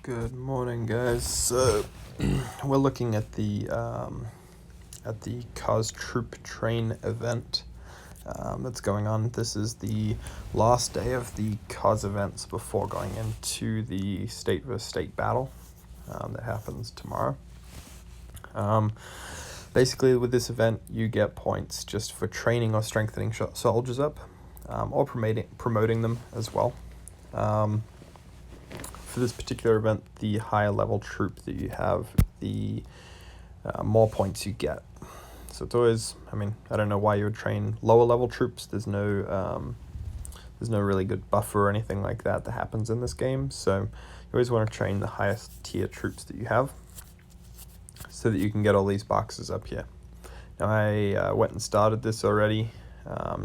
Good morning, guys. So we're looking at the COZ Troop Train event that's going on. This is the last day of the COZ events before going into the state versus state battle that happens tomorrow. Basically, with this event, you get points just for training or strengthening soldiers up, or promoting them as well. For this particular event, the higher level troop that you have, the more points you get. So it's always, I don't know why you would train lower level troops. There's no really good buffer or anything like that happens in this game. So you always want to train the highest tier troops that you have, so that you can get all these boxes up here. Now I went and started this already,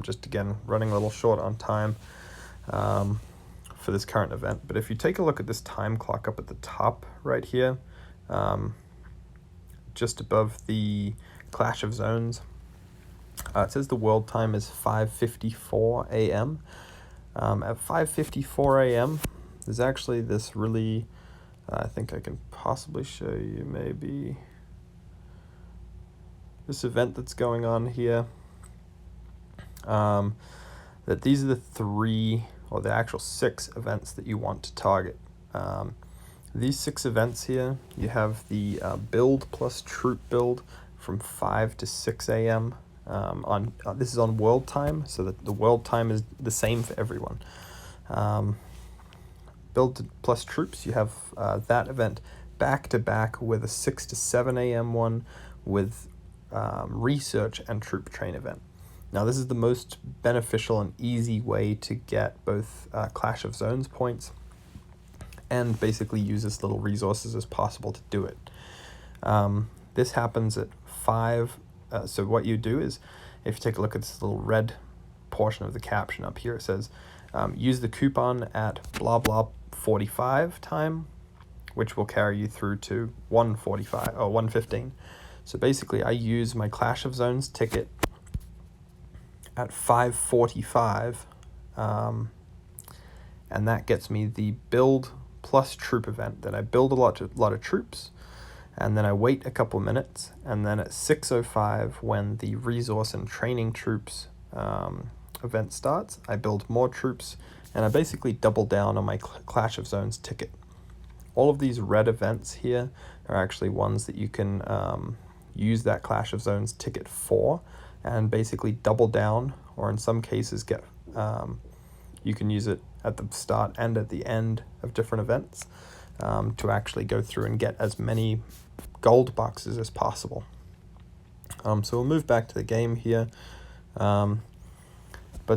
just again running a little short on time for this current event. But if you take a look at this time clock up at the top right here, just above the Clash of Zones, it says the world time is 5:54 a.m. At 5:54 a.m. there's actually this really, I think I can possibly show you maybe this event that's going on here. That these are the three, or the actual 6 events that you want to target. These 6 events here, you have the build plus troop build from 5 to 6 a.m. This is on world time, so that the world time is the same for everyone. Build plus troops, you have that event back to back with a 6 to 7 a.m. one with research and troop train event. Now this is the most beneficial and easy way to get both Clash of Zones points and basically use as little resources as possible to do it. This happens at 5, so what you do is, if you take a look at this little red portion of the caption up here, it says, use the coupon at blah blah 45 time, which will carry you through to 1:45 or 1:15. So basically I use my Clash of Zones ticket at 5:45, and that gets me the build plus troop event. Then I build a lot of troops, and then I wait a couple minutes, and then at 6:05, when the resource and training troops event starts, I build more troops, and I basically double down on my Clash of Zones ticket. All of these red events here are actually ones that you can use that Clash of Zones ticket for, and basically double down, or in some cases get you can use it at the start and at the end of different events to actually go through and get as many gold boxes as possible. So we'll move back to the game here. But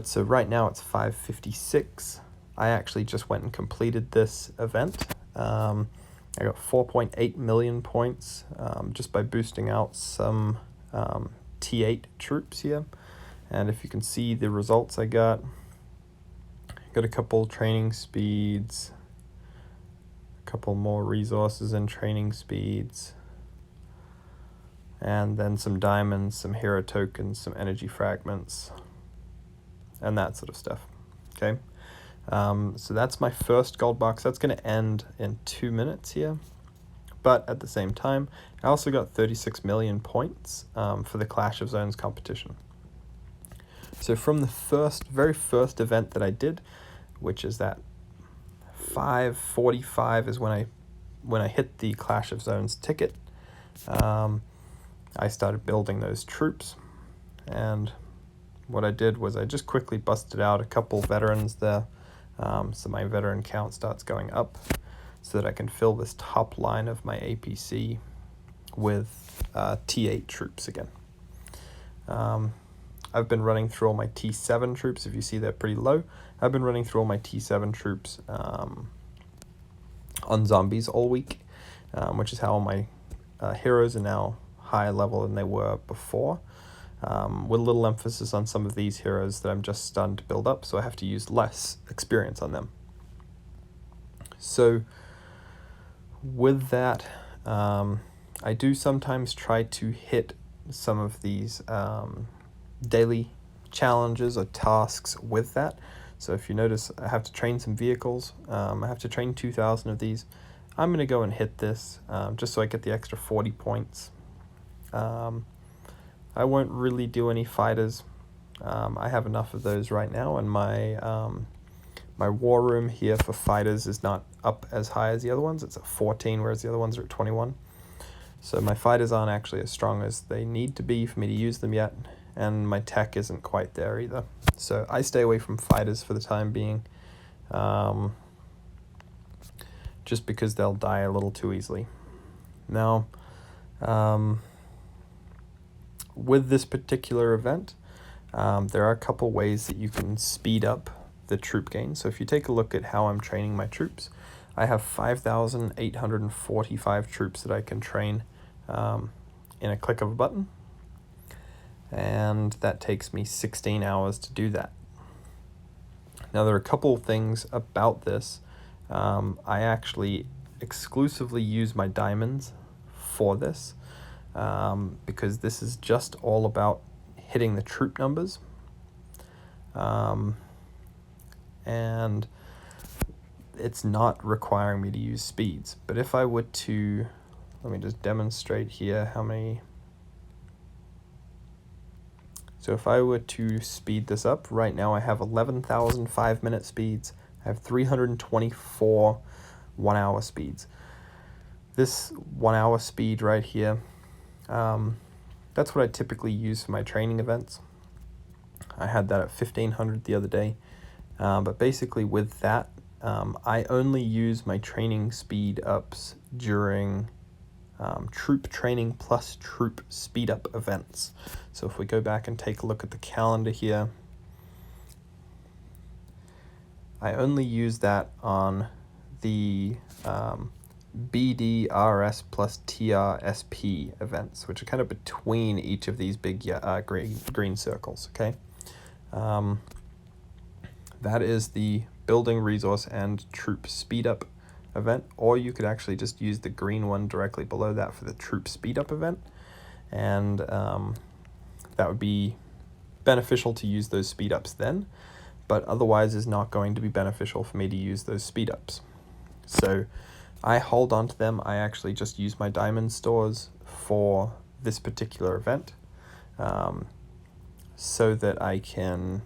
so right now it's 5:56. I actually just went and completed this event. I got 4.8 million points just by boosting out some T8 troops here. And if you can see the results I got a couple training speeds, a couple more resources and training speeds, and then some diamonds, some hero tokens, some energy fragments, and that sort of stuff. Okay, so that's my first gold box. That's going to end in 2 minutes here. But at the same time, I also got 36 million points for the Clash of Zones competition. So from the very first event that I did, which is that 5:45 is when I hit the Clash of Zones ticket, I started building those troops. And what I did was I just quickly busted out a couple veterans there, so my veteran count starts going up, so that I can fill this top line of my APC with T8 troops again. I've been running through all my T7 troops. If you see they're pretty low, I've been running through all my T7 troops on zombies all week, which is how all my heroes are now higher level than they were before, with a little emphasis on some of these heroes that I'm just starting to build up, so I have to use less experience on them. So with that, I do sometimes try to hit some of these daily challenges or tasks with that. So if you notice, I have to train some vehicles. I have to train 2,000 of these. I'm going to go and hit this just so I get the extra 40 points. I won't really do any fighters. I have enough of those right now, and my war room here for fighters is not up as high as the other ones. It's at 14, whereas the other ones are at 21. So my fighters aren't actually as strong as they need to be for me to use them yet, and my tech isn't quite there either. So I stay away from fighters for the time being, just because they'll die a little too easily. Now, with this particular event, there are a couple ways that you can speed up the troop gain. So if you take a look at how I'm training my troops, I have 5,845 troops that I can train in a click of a button, and that takes me 16 hours to do that. Now there are a couple things about this. I actually exclusively use my diamonds for this, because this is just all about hitting the troop numbers, and it's not requiring me to use speeds. But if I were to, let me just demonstrate here how many. So if I were to speed this up, right now I have 11,000 5-minute speeds. I have 324 1-hour speeds. This 1-hour speed right here, that's what I typically use for my training events. I had that at 1,500 the other day. But basically with that, I only use my training speed ups during troop training plus troop speed up events. So if we go back and take a look at the calendar here, I only use that on the BDRS plus TRSP events, which are kind of between each of these big green circles, okay? That is the building resource and troop speed up event, or you could actually just use the green one directly below that for the troop speed up event, and that would be beneficial to use those speed ups then, but otherwise is not going to be beneficial for me to use those speed ups. So I hold on to them. I actually just use my diamond stores for this particular event, so that I can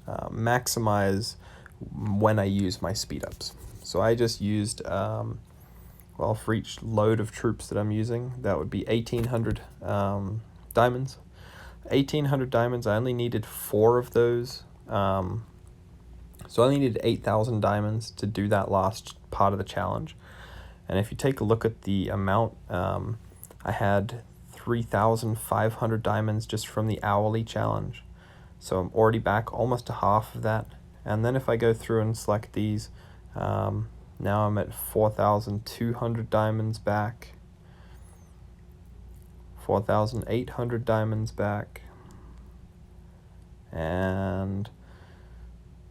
maximize when I use my speed ups. So I just used, well, for each load of troops that I'm using, that would be 1,800 diamonds. 1,800 diamonds, I only needed 4 of those. So I only needed 8,000 diamonds to do that last part of the challenge. And if you take a look at the amount, I had 3,500 diamonds just from the hourly challenge. So I'm already back almost to half of that. And then if I go through and select these, now I'm at 4,200 diamonds back, 4,800 diamonds back, and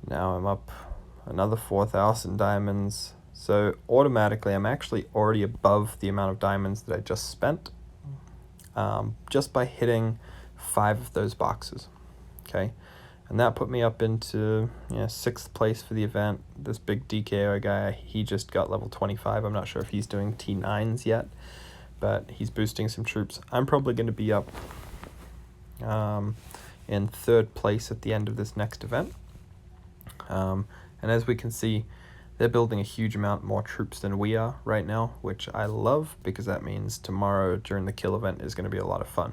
now I'm up another 4,000 diamonds. So automatically I'm actually already above the amount of diamonds that I just spent, just by hitting 5 of those boxes. Okay, and that put me up into 6th place for the event. This big DKO guy, he just got level 25. I'm not sure if he's doing T9s yet, but he's boosting some troops. I'm probably going to be up in 3rd place at the end of this next event. And as we can see, they're building a huge amount more troops than we are right now, which I love, because that means tomorrow during the kill event is going to be a lot of fun.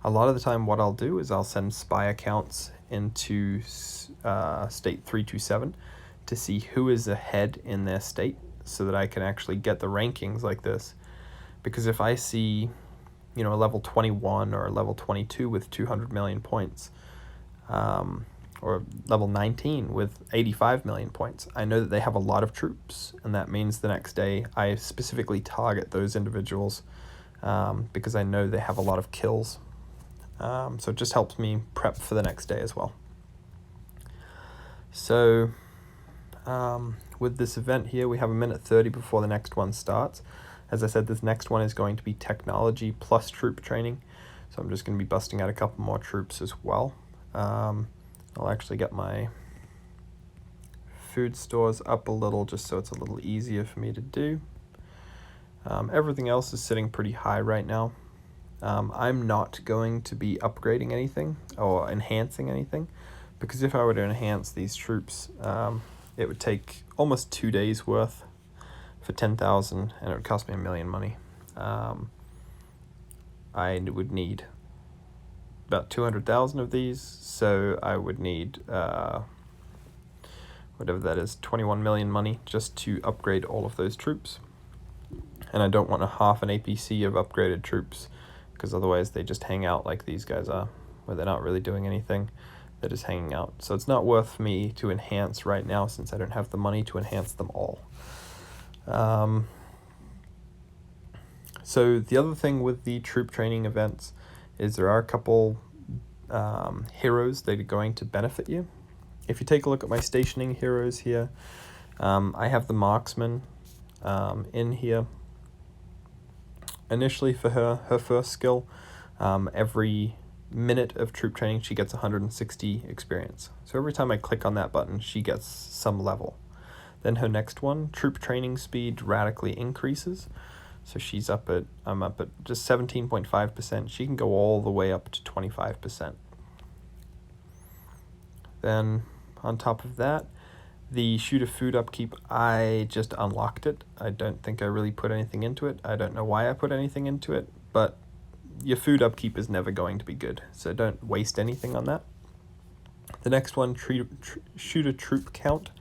A lot of the time what I'll do is I'll send spy accounts into state 327 to see who is ahead in their state, so that I can actually get the rankings like this. Because if I see, a level 21 or a level 22 with 200 million points, or level 19 with 85 million points, I know that they have a lot of troops, and that means the next day I specifically target those individuals, because I know they have a lot of kills. So it just helps me prep for the next day as well. So with this event here, we have 1:30 before the next one starts. As I said, this next one is going to be technology plus troop training. So I'm just going to be busting out a couple more troops as well. I'll actually get my food stores up a little just so it's a little easier for me to do. Everything else is sitting pretty high right now. I'm not going to be upgrading anything or enhancing anything, because if I were to enhance these troops, it would take almost 2 days worth for 10,000, and it would cost me $1 million money. I would need about 200,000 of these, so I would need whatever that is, 21 million money just to upgrade all of those troops. And I don't want a half an APC of upgraded troops, because otherwise they just hang out like these guys are, where they're not really doing anything, they're just hanging out. So it's not worth me to enhance right now, since I don't have the money to enhance them all. So the other thing with the troop training events is there are a couple heroes that are going to benefit you. If you take a look at my stationing heroes here, I have the marksman in here. Initially for her first skill, every minute of troop training she gets 160 experience. So every time I click on that button, she gets some level. Then her next one, troop training speed radically increases. So I'm up at just 17.5%. She can go all the way up to 25%. Then on top of that, the shooter food upkeep, I just unlocked it. I don't think I really put anything into it. I don't know why I put anything into it, but your food upkeep is never going to be good, so don't waste anything on that. The next one, shooter troop count.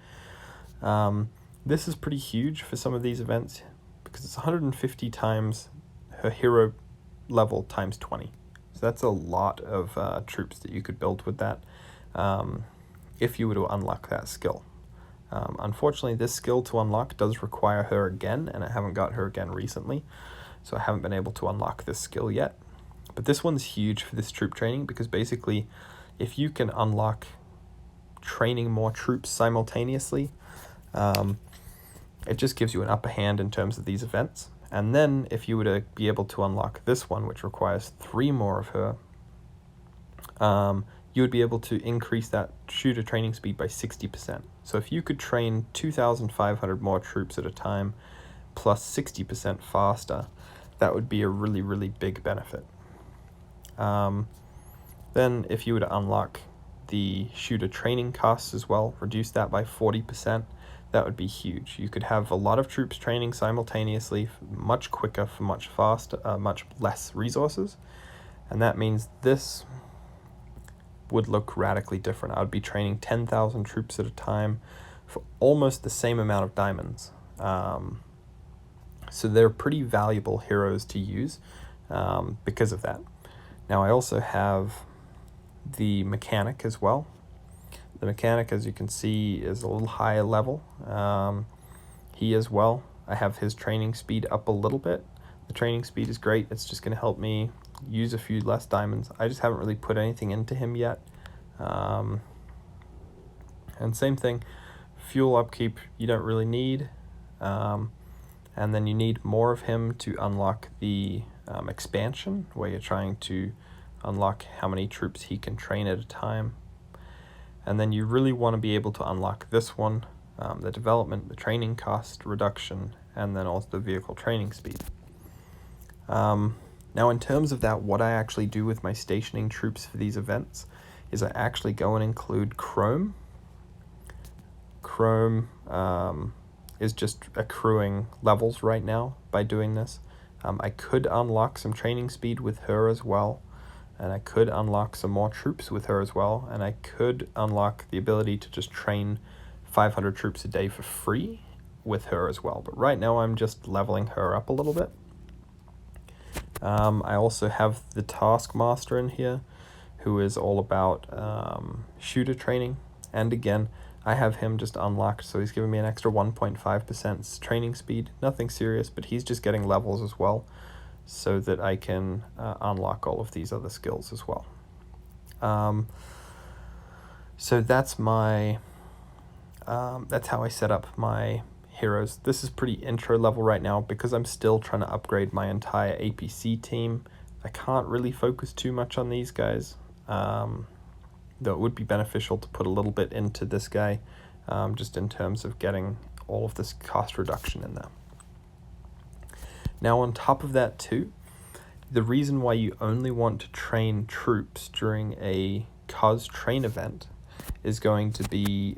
This is pretty huge for some of these events, because it's 150 times her hero level times 20. So that's a lot of troops that you could build with that if you were to unlock that skill. Unfortunately, this skill to unlock does require her again, and I haven't got her again recently, so I haven't been able to unlock this skill yet. But this one's huge for this troop training, because basically if you can unlock training more troops simultaneously, it just gives you an upper hand in terms of these events. And then if you were to be able to unlock this one, which requires 3 more of her, you would be able to increase that shooter training speed by 60%. So if you could train 2,500 more troops at a time, plus 60% faster, that would be a really, really big benefit. Then if you were to unlock the shooter training costs as well, reduce that by 40%, that would be huge. You could have a lot of troops training simultaneously, much quicker, for much faster, much less resources. And that means this would look radically different. I would be training 10,000 troops at a time for almost the same amount of diamonds. So they're pretty valuable heroes to use because of that. Now I also have the mechanic as well. The mechanic, as you can see, is a little higher level. He as well, I have his training speed up a little bit. The training speed is great. It's just going to help me use a few less diamonds. I just haven't really put anything into him yet. And same thing, fuel upkeep you don't really need. And then you need more of him to unlock the expansion, where you're trying to unlock how many troops he can train at a time. And then you really want to be able to unlock this one, the development, the training cost reduction, and then also the vehicle training speed. Now in terms of that, what I actually do with my stationing troops for these events is I actually go and include Chrome. Chrome is just accruing levels right now by doing this. I could unlock some training speed with her as well, and I could unlock some more troops with her as well, and I could unlock the ability to just train 500 troops a day for free with her as well. But right now I'm just leveling her up a little bit. I also have the Taskmaster in here, who is all about shooter training, and again I have him just unlocked, so he's giving me an extra 1.5% training speed. Nothing serious, but he's just getting levels as well, so that I can unlock all of these other skills as well. So that's my that's how I set up my heroes. This is pretty intro level right now, because I'm still trying to upgrade my entire APC team. I can't really focus too much on these guys, though it would be beneficial to put a little bit into this guy, just in terms of getting all of this cost reduction in there. Now on top of that too, the reason why you only want to train troops during a COZ train event is going to be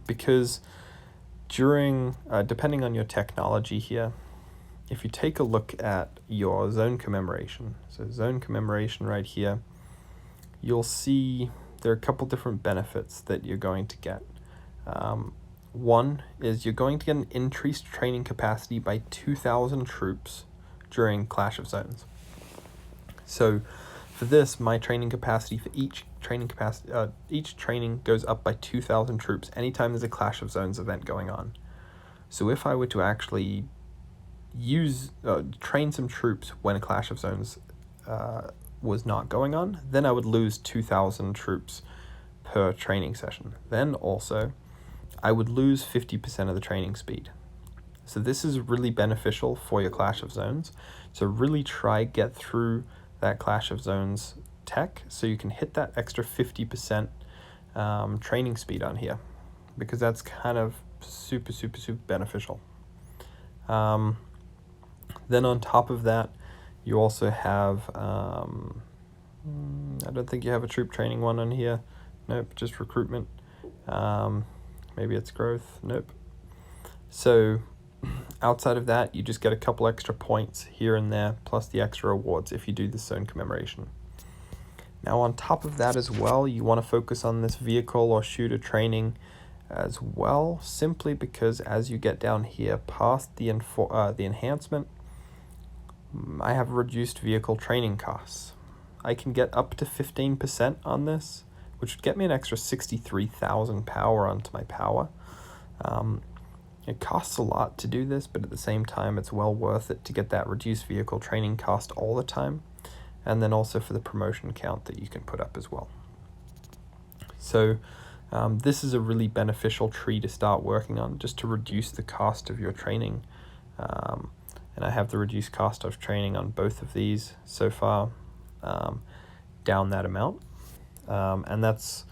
because during, depending on your technology here, if you take a look at your zone commemoration, so zone commemoration right here, you'll see there are a couple different benefits that you're going to get. One is you're going to get an increased training capacity by 2,000 troops during Clash of Zones. So for this, my training capacity for each training goes up by 2,000 troops anytime there's a Clash of Zones event going on. So if I were to actually train some troops when a Clash of Zones was not going on, then I would lose 2,000 troops per training session. Then also, I would lose 50% of the training speed. So this is really beneficial for your Clash of Zones. So really try get through that Clash of Zones tech so you can hit that extra 50% training speed on here, because that's kind of super beneficial. Then on top of that, you also have, I don't think you have a troop training one on here. Nope, just recruitment. Maybe it's growth. Nope. So outside of that, you just get a couple extra points here and there, plus the extra awards if you do the zone commemoration. Now on top of that as well, you want to focus on this vehicle or shooter training as well, simply because as you get down here past the enhancement, I have reduced vehicle training costs. I can get up to 15% on this, which would get me an extra 63,000 power onto my power. It costs a lot to do this, but at the same time, it's well worth it to get that reduced vehicle training cost all the time, and then also for the promotion count that you can put up as well. So this is a really beneficial tree to start working on, just to reduce the cost of your training. And I have the reduced cost of training on both of these so far, down that amount. And that's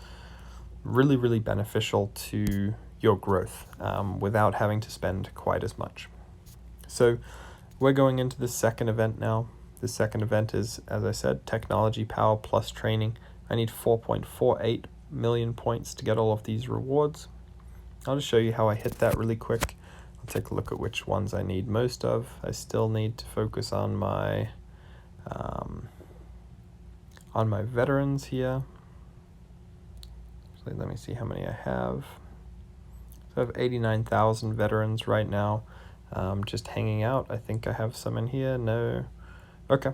really beneficial to your growth without having to spend quite as much. So we're going into the second event now. The second event is, as I said, technology power plus training. I need 4.48 million points to get all of these rewards. I'll just show you how I hit that really quick. I'll take a look at which ones I need most of. I still need to focus on my veterans here. So let me see how many I have. So I have 89,000 veterans right now, just hanging out. I think I have some in here. No. Okay.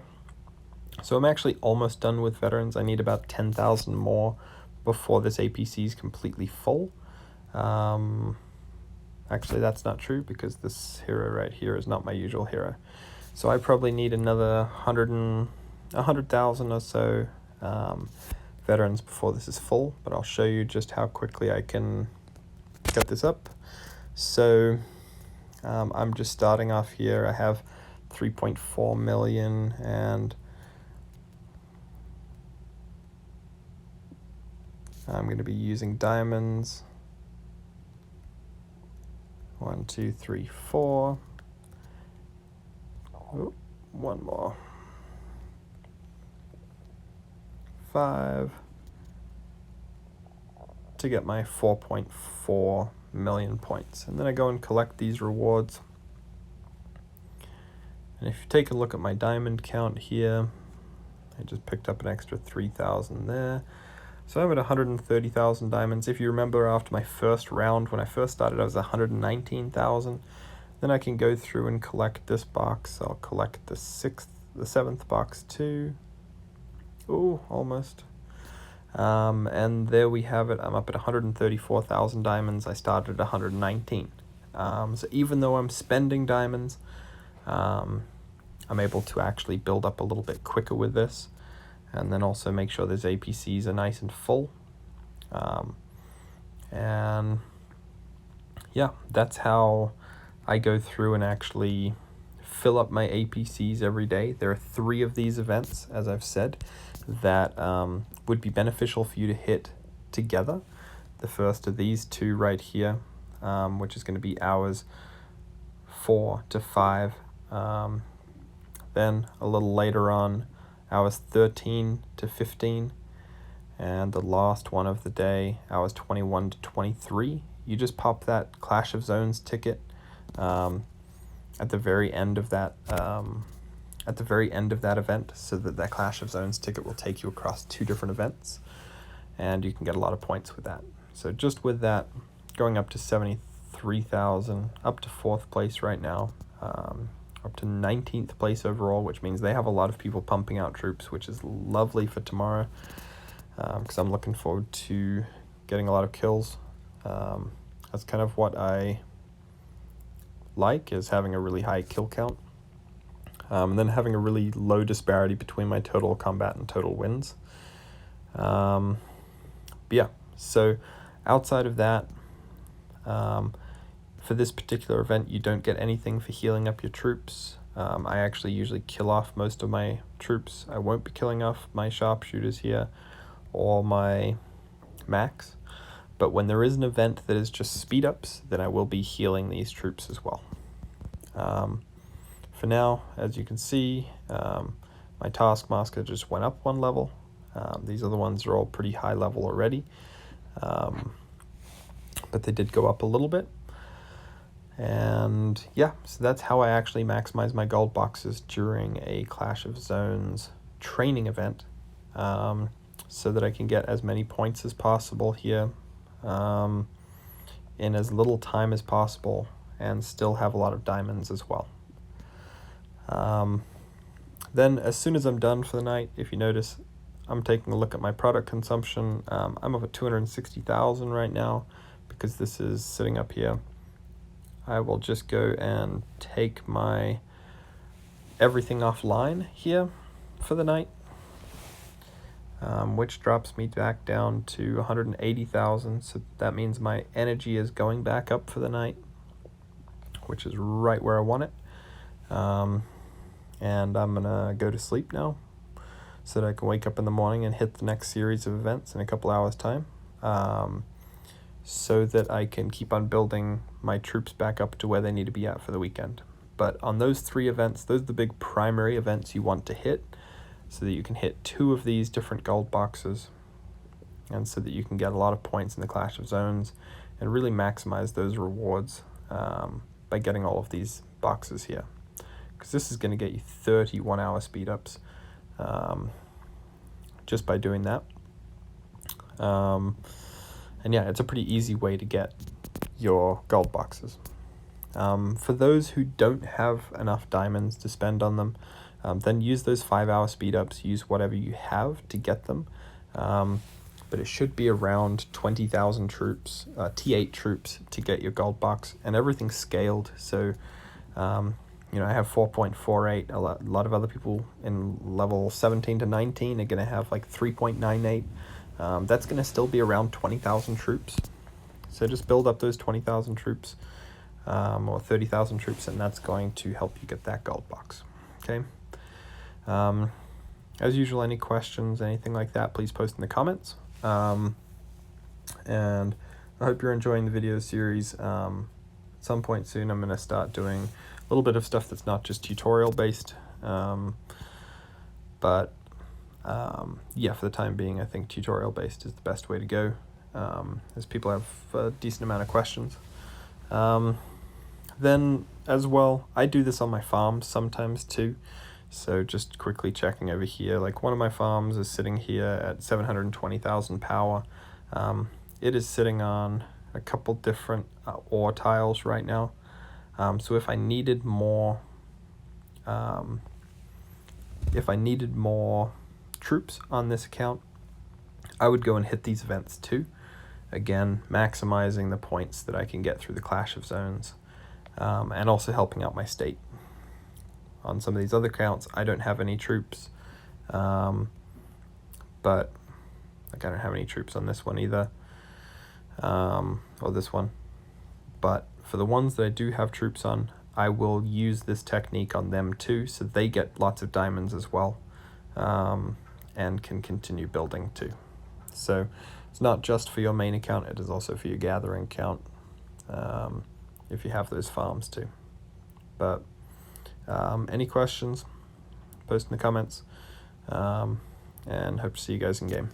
So I'm actually almost done with veterans. I need about 10,000 more before this APC is completely full. Actually, that's not true, because this hero right here is not my usual hero. So I probably need another 100,000 or so veterans before this is full, but I'll show you just how quickly I can get this up. So I'm just starting off here. I have 3.4 million, and I'm going to be using diamonds. 1, 2, 3, 4. Oh, one more. 5 to get my 4.4 million points. And then I go and collect these rewards. And if you take a look at my diamond count here, I just picked up an extra 3,000 there. So I'm at 130,000 diamonds. If you remember, after my first round, when I first started, I was 119,000. Then I can go through and collect this box. I'll collect the 7th box too. Ooh, almost. And there we have it. I'm up at 134,000 diamonds. I started at 119. So even though I'm spending diamonds, I'm able to actually build up a little bit quicker with this, and then also make sure those APCs are nice and full. And yeah, that's how I go through and actually fill up my APCs every day. There are 3 of these events, as I've said, that would be beneficial for you to hit together. the first of these two right here, which is going to be hours 4 to 5. Then a little later on, hours 13 to 15. And the last one of the day, hours 21 to 23. You just pop that Clash of Zones ticket at the very end of that event, so that Clash of Zones ticket will take you across 2 different events, and you can get a lot of points with that. So just with that, going up to 73,000, up to 4th place right now, up to 19th place overall, which means they have a lot of people pumping out troops, which is lovely for tomorrow, because I'm looking forward to getting a lot of kills. That's kind of what I like, is having a really high kill count, and then having a really low disparity between my total combat and total wins. But yeah, so outside of that, for this particular event, you don't get anything for healing up your troops. I actually usually kill off most of my troops. I won't be killing off my sharpshooters here or my max, but when there is an event that is just speed ups, then I will be healing these troops as well. For now, as you can see, my Taskmaster just went up 1 level. These other ones are all pretty high level already, but they did go up a little bit. And yeah, so that's how I actually maximize my gold boxes during a Clash of Zones training event, so that I can get as many points as possible here in as little time as possible, and still have a lot of diamonds as well. Then as soon as I'm done for the night, if you notice, I'm taking a look at my product consumption. I'm up at 260,000 right now because this is sitting up here. I will just go and take my everything offline here for the night, which drops me back down to 180,000. So that means my energy is going back up for the night, which is right where I want it. And I'm gonna go to sleep now so that I can wake up in the morning and hit the next series of events in a couple hours time, so that I can keep on building my troops back up to where they need to be at for the weekend. But on those 3 events, those are the big primary events you want to hit, so that you can hit 2 of these different gold boxes, and so that you can get a lot of points in the Clash of Zones and really maximize those rewards by getting all of these boxes here, because this is going to get you 31 hour speed ups just by doing that. And yeah, it's a pretty easy way to get your gold boxes. For those who don't have enough diamonds to spend on them, then use those 5 hour speed ups, use whatever you have to get them. But it should be around 20,000 troops, T8 troops, to get your gold box, and everything's scaled. So, I have 4.48. A lot of other people in level 17 to 19 are going to have like 3.98. That's going to still be around 20,000 troops. So just build up those 20,000 troops, or 30,000 troops, and that's going to help you get that gold box. Okay. As usual, any questions, anything like that, please post in the comments. And I hope you're enjoying the video series. At some point soon, I'm going to start doing a little bit of stuff that's not just tutorial based. But yeah, for the time being, I think tutorial based is the best way to go, as people have a decent amount of questions. Then as well, I do this on my farms sometimes too. So just quickly checking over here, like one of my farms is sitting here at 720,000 power. It is sitting on a couple different ore tiles right now. So if I needed more troops on this account, I would go and hit these events too. Again, maximizing the points that I can get through the Clash of Zones, and also helping out my state. On some of these other accounts, I don't have any troops, but like I don't have any troops on this one either, or this one. But for the ones that I do have troops on, I will use this technique on them too, so they get lots of diamonds as well, and can continue building too. So It's not just for your main account, it is also for your gathering account, if you have those farms too. But any questions, post in the comments, and hope to see you guys in game.